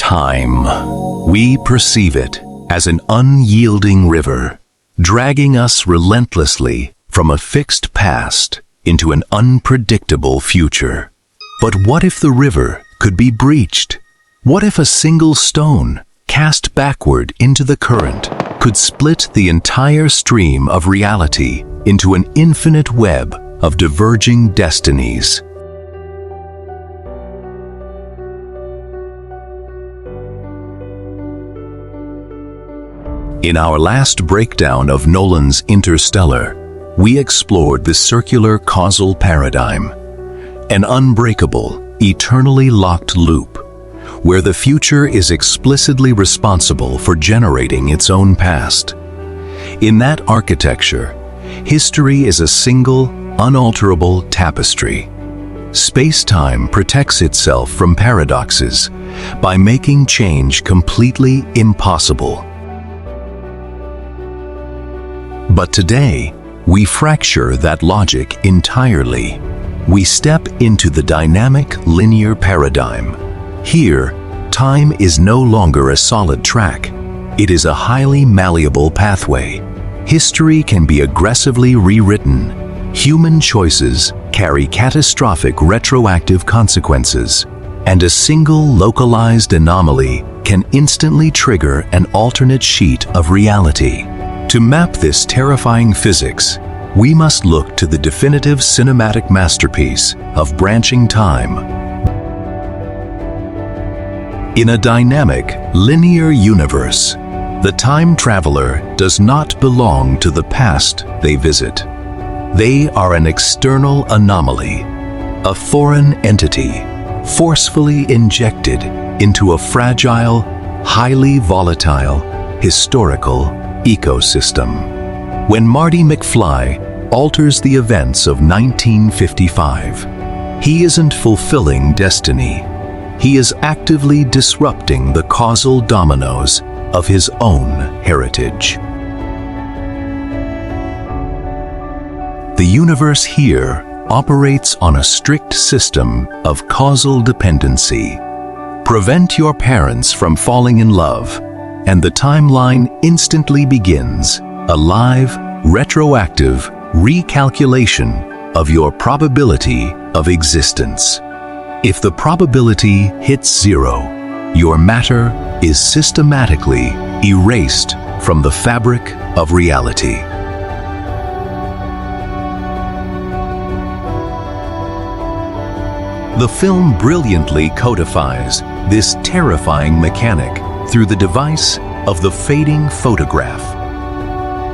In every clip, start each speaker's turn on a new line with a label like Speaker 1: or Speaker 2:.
Speaker 1: Time. We perceive it as an unyielding river, dragging us relentlessly from a fixed past into an unpredictable future. But what if the river could be breached? What if a single stone, cast backward into the current, could split the entire stream of reality into an infinite web of diverging destinies? In our last breakdown of Nolan's Interstellar, we explored the circular causal paradigm, an unbreakable, eternally locked loop, where the future is explicitly responsible for generating its own past. In that architecture, history is a single, unalterable tapestry. Space-time protects itself from paradoxes by making change completely impossible. But today, we fracture that logic entirely. We step into the dynamic linear paradigm. Here, time is no longer a solid track. It is a highly malleable pathway. History can be aggressively rewritten. Human choices carry catastrophic retroactive consequences, and a single localized anomaly can instantly trigger an alternate sheet of reality. To map this terrifying physics, we must look to the definitive cinematic masterpiece of branching time. In a dynamic, linear universe, the time traveler does not belong to the past they visit. They are an external anomaly, a foreign entity, forcefully injected into a fragile, highly volatile, historical ecosystem. When Marty McFly alters the events of 1955, he isn't fulfilling destiny. He is actively disrupting the causal dominoes of his own heritage. The universe here operates on a strict system of causal dependency. Prevent your parents from falling in love, and the timeline instantly begins a live, retroactive recalculation of your probability of existence. If the probability hits 0, your matter is systematically erased from the fabric of reality. The film brilliantly codifies this terrifying mechanic through the device of the fading photograph.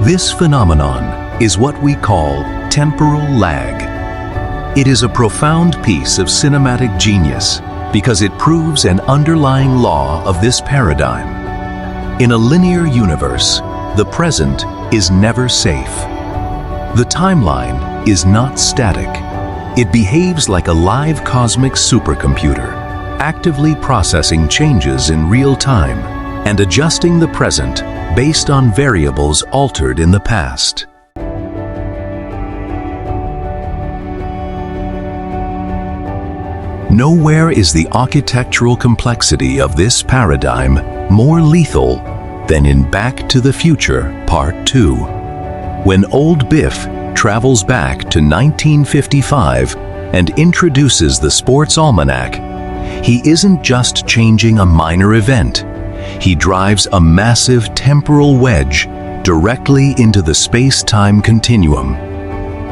Speaker 1: This phenomenon is what we call temporal lag. It is a profound piece of cinematic genius because it proves an underlying law of this paradigm. In a linear universe, the present is never safe. The timeline is not static. It behaves like a live cosmic supercomputer, actively processing changes in real time and adjusting the present based on variables altered in the past. Nowhere is the architectural complexity of this paradigm more lethal than in Back to the Future Part 2. When old Biff travels back to 1955 and introduces the sports almanac, he isn't just changing a minor event. He drives a massive temporal wedge directly into the space-time continuum.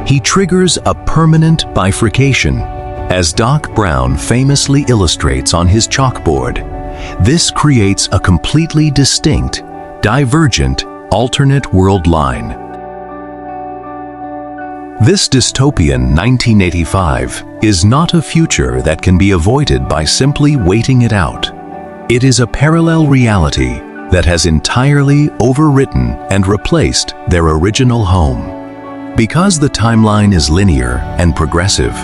Speaker 1: He triggers a permanent bifurcation, as Doc Brown famously illustrates on his chalkboard. This creates a completely distinct, divergent, alternate world line. This dystopian 1985 is not a future that can be avoided by simply waiting it out. It is a parallel reality that has entirely overwritten and replaced their original home. Because the timeline is linear and progressive,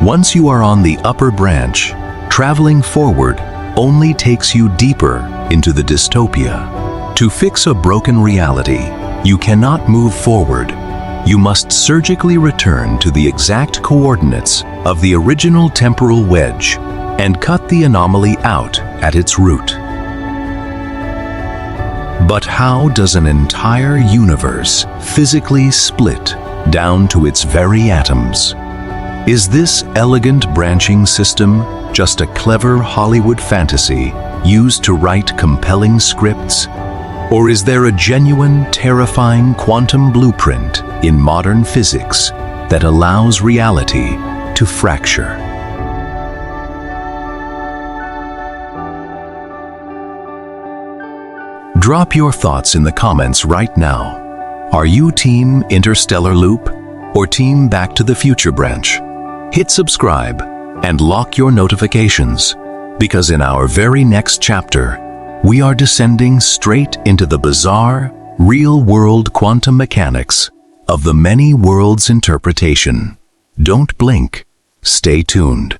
Speaker 1: once you are on the upper branch, traveling forward only takes you deeper into the dystopia. To fix a broken reality, you cannot move forward. You must surgically return to the exact coordinates of the original temporal wedge and cut the anomaly out at its root. But how does an entire universe physically split down to its very atoms? Is this elegant branching system just a clever Hollywood fantasy used to write compelling scripts? Or is there a genuine, terrifying quantum blueprint in modern physics that allows reality to fracture? Drop your thoughts in the comments right now. Are you Team Interstellar Loop or Team Back to the Future Branch? Hit subscribe and lock your notifications, because in our very next chapter, we are descending straight into the bizarre, real-world quantum mechanics of the many worlds interpretation. Don't blink. Stay tuned.